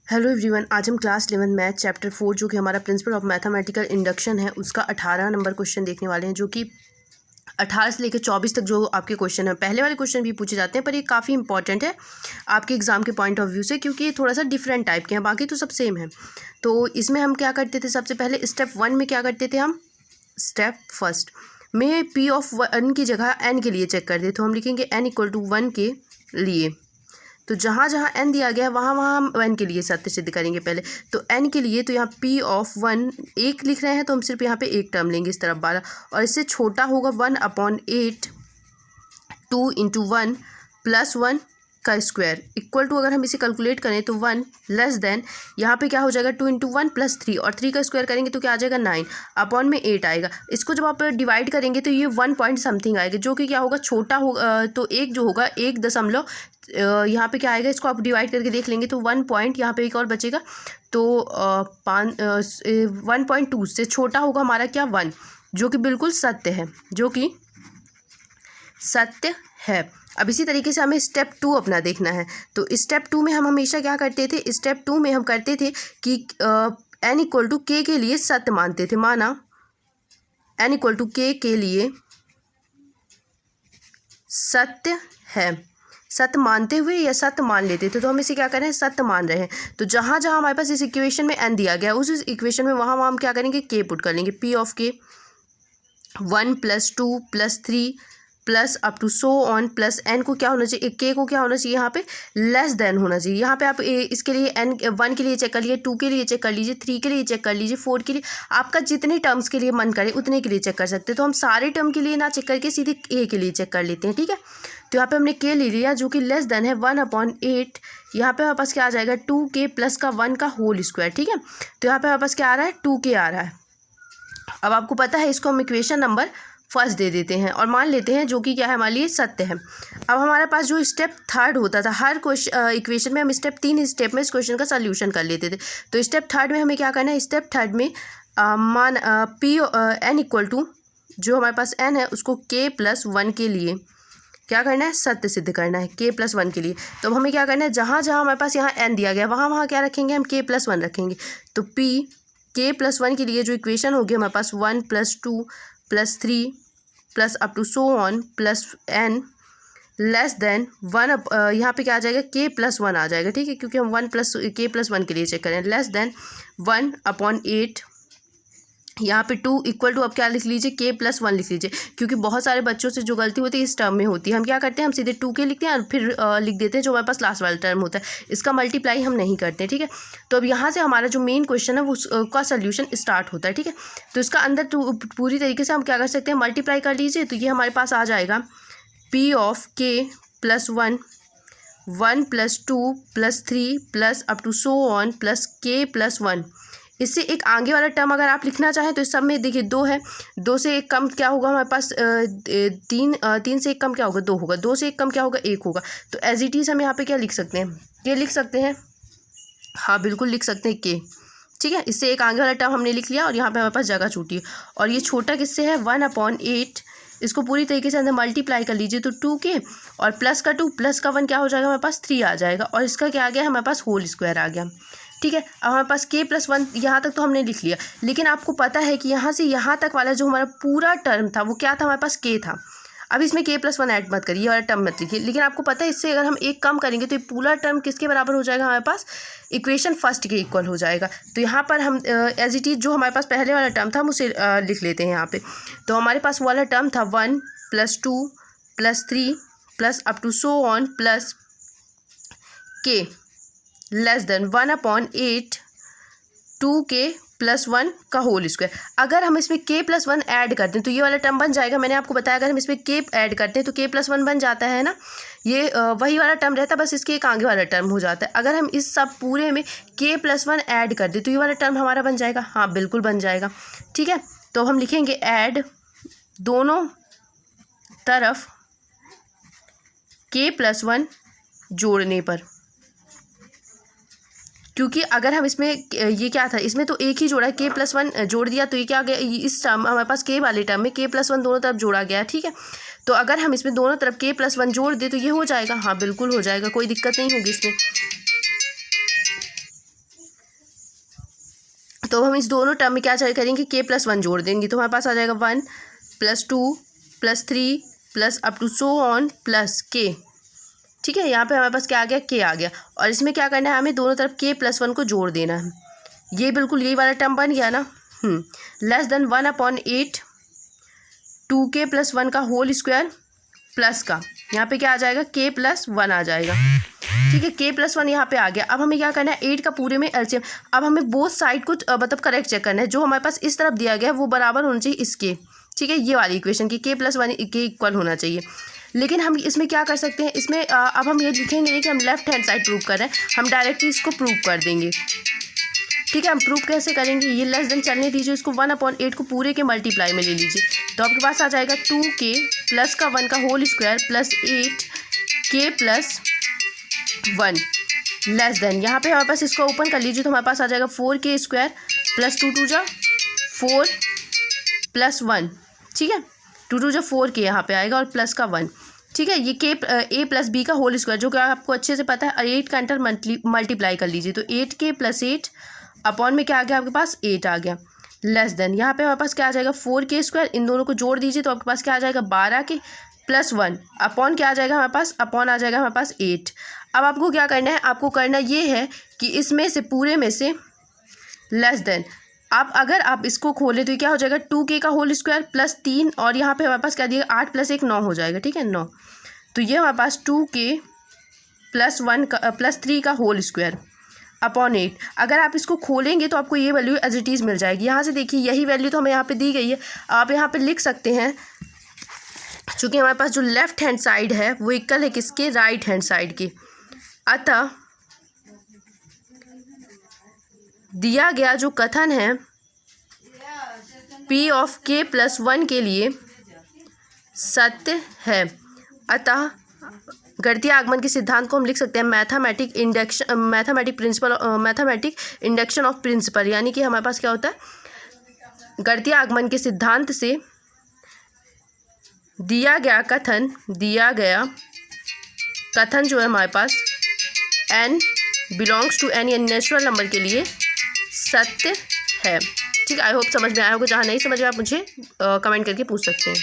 Hello everyone, आज हम class 11 math chapter 4 जो कि हमारा प्रिंसिपल ऑफ मैथमेटिकल इंडक्शन है उसका 18 नंबर क्वेश्चन देखने वाले हैं, जो कि 18 से लेकर 24 तक जो आपके क्वेश्चन है। पहले वाले क्वेश्चन भी पूछे जाते हैं पर ये काफ़ी इंपॉर्टेंट है आपके एग्जाम के पॉइंट ऑफ व्यू से, क्योंकि ये थोड़ा सा डिफरेंट टाइप के हैं, बाकी तो सब सेम है। तो इसमें हम क्या करते थे, सबसे पहले स्टेप 1 में क्या करते थे, हम स्टेप फर्स्ट में पी ऑफ 1 की जगह एन के लिए चेक करते। तो हम लिखेंगे n = 1 के लिए, तो जहाँ जहाँ n दिया गया है वहाँ वहाँ हम n के लिए सत्य सिद्ध करेंगे पहले। तो n के लिए तो यहाँ p ऑफ 1 1 लिख रहे हैं, तो हम सिर्फ यहाँ पे एक टर्म लेंगे इस तरफ 12, और इससे छोटा होगा 1/8 2 × 1 + 1 का स्क्वायर इक्वल टू, अगर हम इसे कैलकुलेट करें तो 1 लेस देन, यहाँ पे क्या हो जाएगा 2 × 1 + 3, और 3 का स्क्वायर करेंगे तो क्या आ जाएगा 9 अपॉन में 8 आएगा। इसको जब आप डिवाइड करेंगे तो ये 1 पॉइंट समथिंग आएगा, जो कि क्या होगा छोटा होगा, तो एक जो होगा 1 दशमलव, यहाँ पे क्या आएगा, इसको आप डिवाइड करके देख लेंगे तो 1 पॉइंट, यहाँ पे एक और बचेगा, तो 1.2 से छोटा होगा हमारा क्या 1, जो कि बिल्कुल सत्य है, जो कि सत्य है। अब इसी तरीके से हमें स्टेप 2 अपना देखना है। तो स्टेप 2 में हम हमेशा क्या करते थे, स्टेप 2 में हम करते थे कि n = k के लिए सत्य मानते थे। माना n = k के लिए सत्य है, सत्य मानते हुए या सत्य मान लेते थे, तो हम इसे क्या कर रहे हैं, सत्य मान रहे हैं। तो जहाँ जहाँ हमारे पास इस इक्वेशन में n दिया गया है, उस इक्वेशन में वहाँ वहाँ हम क्या करेंगे, k पुट कर लेंगे। p of k 1 + 2 + 3 plus up to so on, plus n को क्या होना चाहिए, k को क्या होना चाहिए, यहाँ पे लेस देन होना चाहिए। यहाँ पे आप इसके लिए n 1 के लिए चेक कर लीजिए, 2 के लिए चेक कर लीजिए, 3 के लिए चेक कर लीजिए, 4 के लिए, आपका जितने टर्म्स के लिए मन करे उतने के लिए चेक कर सकते हैं। तो हम सारे टर्म के लिए ना चेक करके सीधे a के लिए चेक कर लेते हैं, ठीक है। तो यहाँ पे हमने k ले लिया जो कि लेस देन है 1/8, यहाँ पे हमारे पास क्या आ जाएगा 2k + का 1 का होल स्क्वायर, ठीक है। तो यहाँ पे हमारे पास क्या आ रहा है, 2k आ रहा है। अब आपको पता है, इसको हम इक्वेशन नंबर फर्स्ट दे देते हैं और मान लेते हैं, जो कि क्या है, हमारे लिए सत्य है। अब हमारे पास जो स्टेप 3 होता था, हर क्वेश्चन इक्वेशन में हम स्टेप 3 स्टेप में इस क्वेश्चन का सॉल्यूशन कर लेते थे। तो स्टेप 3 में हमें क्या करना है, स्टेप 3 में मान n = जो हमारे पास n है उसको k + 1 के लिए क्या करना है, सत्य सिद्ध करना है, k + 1 के लिए। तो अब हमें क्या करना है, जहाँ जहाँ हमारे पास यहाँ n दिया गया वहाँ वहाँ क्या रखेंगे, हम k + 1 रखेंगे। तो p k + 1 के लिए जो इक्वेशन होगी हमारे पास 1 + 2 + 3 plus up to so on plus n less than 1, यहाँ पे क्या आ जाएगा, k + 1 आ जाएगा, ठीक है, क्योंकि हम k + 1 के लिए चेक करें। लेस देन 1/8, यहाँ पे 2 इक्वल टू, अब क्या लिख लीजिए, k + 1 लिख लीजिए, क्योंकि बहुत सारे बच्चों से जो गलती होती है इस टर्म में होती है। हम क्या करते हैं, हम सीधे 2k लिखते हैं और फिर लिख देते हैं जो हमारे पास लास्ट वाला टर्म होता है, इसका मल्टीप्लाई हम नहीं करते, ठीक है। तो अब यहाँ से हमारा जो मेन क्वेश्चन है वो उसका सोल्यूशन स्टार्ट होता है, ठीक है। तो इसका अंदर तो पूरी तरीके से हम क्या कर सकते हैं, मल्टीप्लाई कर लीजिए, तो ये हमारे पास आ जाएगा p of k + 1 1 + 2 + 3 plus up to so on plus k + 1। इससे एक आगे वाला टर्म अगर आप लिखना चाहें तो इस सब में देखिए 2 है, 2 से 1 कम क्या होगा हमारे पास, 3 से 1 कम क्या होगा, 2 होगा, 2 से 1 कम क्या होगा, 1 होगा। तो एज इट इज़ हम यहाँ पे क्या लिख सकते हैं, के लिख सकते हैं, हाँ बिल्कुल लिख सकते हैं के, ठीक है। इससे एक आगे वाला टर्म हमने लिख लिया और यहाँ पे हमारे पास जगह छूटी है, और ये छोटा किससे है, 1/8, इसको पूरी तरीके से अंदर मल्टीप्लाई कर लीजिए तो 2k और प्लस का 2 प्लस का 1 क्या हो जाएगा, हमारे पास 3 आ जाएगा, और इसका क्या आ गया, हमारे पास होल स्क्वायर आ गया, ठीक है। अब हमारे पास k + 1 यहाँ तक तो हमने लिख लिया, लेकिन आपको पता है कि यहाँ से यहाँ तक वाला जो हमारा पूरा टर्म था वो क्या था, हमारे पास k था। अब इसमें k + 1 ऐड मत करिए और टर्म मत लिखिए, लेकिन आपको पता है इससे अगर हम एक कम करेंगे तो ये पूरा टर्म किसके बराबर हो जाएगा, हमारे पास इक्वेशन फर्स्ट के इक्वल हो जाएगा। तो यहाँ पर हम एज इट इज़ जो हमारे पास पहले वाला टर्म था हम उसे लिख लेते हैं यहाँ पे। तो हमारे पास वाला टर्म था 1 + 2 + 3 plus up to so on plus k less than 1/8 2k + 1 का होल स्क्वायर। अगर हम इसमें k + 1 ऐड करते हैं तो ये वाला टर्म बन जाएगा। मैंने आपको बताया अगर हम इसमें k ऐड करते हैं तो k + 1 बन जाता है ना, ये वही वाला टर्म रहता है, बस इसके एक आगे वाला टर्म हो जाता है। अगर हम इस सब पूरे में k + 1 ऐड कर दें तो ये वाला टर्म हमारा बन जाएगा, हाँ बिल्कुल बन जाएगा, ठीक है। तो हम लिखेंगे ऐड दोनों तरफ k + 1 जोड़ने पर, क्योंकि अगर हम इसमें ये क्या था, इसमें तो एक ही जोड़ा है, k + 1 जोड़ दिया तो ये क्या आ गया, इस टर्म हमारे पास k वाले टर्म में k + 1 दोनों तरफ जोड़ा गया है, ठीक है। तो अगर हम इसमें दोनों तरफ k + 1 जोड़ दें तो ये हो जाएगा, हाँ बिल्कुल हो जाएगा, कोई दिक्कत नहीं होगी इसमें। तो हम इस दोनों टर्म में क्या करेंगे, k+1 जोड़ देंगे। तो हमारे पास आ जाएगा 1 + 2 + 3 plus up to so on plus k। ठीक है, यहाँ पे हमारे पास क्या आ गया, k आ गया। और इसमें क्या करना है, हमें दोनों तरफ k+1 को जोड़ देना है। ये बिल्कुल यही वाला टर्म बन गया ना। लेस देन 1/8 2k + 1 का होल स्क्वायर प्लस का, यहाँ पे क्या आ जाएगा, k+1 आ जाएगा। ठीक है, k+1 यहाँ पे आ गया। अब हमें क्या करना है, 8 का पूरे में एलसीएम। अब हमें बोथ साइड को मतलब करेक्ट चेक करना है। जो हमारे पास इस तरफ दिया गया है वो बराबर होना चाहिए इसके। ठीक है, ये वाली इक्वेशन की k+1 के इक्वल होना चाहिए। लेकिन हम इसमें क्या कर सकते हैं, इसमें अब हम ये लिखेंगे नहीं कि हम लेफ्ट हैंड साइड प्रूव कर रहे हैं, हम डायरेक्टली इसको प्रूव कर देंगे। ठीक है, हम प्रूव कैसे करेंगे, ये लेस देन चलने दीजिए, इसको 1/8 को पूरे के मल्टीप्लाई में ले लीजिए। तो आपके पास आ जाएगा 2k प्लस का 1 का whole square plus 8k+1 less than, यहाँ पे हमारे पास इसको ओपन कर लीजिए तो हमारे पास आ जाएगा 4k² प्लस 2 2 जा 4 प्लस 1। ठीक है, 2 2 जा 4k यहाँ पे आएगा और प्लस का 1। ठीक है, ये a+b का होल स्क्वायर जो कि आपको अच्छे से पता है, और 8 का अंतर मल्टीप्लाई कर लीजिए। तो 8k + 8 अपॉन में क्या आ गया आपके पास, 8 आ गया। लेस देन यहाँ पे हमारे पास क्या आ जाएगा, 4k²। इन दोनों को जोड़ दीजिए तो आपके पास क्या आ जाएगा, 12k + 1 अपॉन क्या आ जाएगा हमारे पास, अपॉन आ जाएगा हमारे पास 8। अब आपको क्या करना है, आपको करना ये है कि इसमें से पूरे में से लेस देन, अगर आप इसको खोलें तो क्या हो जाएगा, 2k का होल स्क्वायर प्लस 3, और यहाँ पे हमारे पास क्या दिएगा, 8 + 1 9 हो जाएगा। ठीक है, 9। तो ये हमारे पास 2k + 1 का प्लस 3 का होल स्क्वायर अपॉन 8। अगर आप इसको खोलेंगे तो आपको ये वैल्यू एज इट इज़ मिल जाएगी। यहाँ से देखिए यही वैल्यू तो हमें यहाँ पे दी गई है। आप यहाँ पे लिख सकते हैं, चूँकि हमारे पास जो लेफ्ट हैंड साइड है वो इक्वल है किसके, राइट हैंड साइड के। अतः दिया गया जो कथन है P ऑफ k+1 के लिए सत्य है। अतः गणितीय आगमन के सिद्धांत को हम लिख सकते हैं मैथमेटिक इंडक्शन ऑफ प्रिंसिपल, यानी कि हमारे पास क्या होता है, गणितीय आगमन के सिद्धांत से दिया गया कथन जो है हमारे पास n बिलोंग्स टू n यानी नेचुरल नंबर के लिए सत्य है। ठीक है, आई होप समझ में आया होगा। जहाँ नहीं समझ में आप मुझे कमेंट करके पूछ सकते हैं।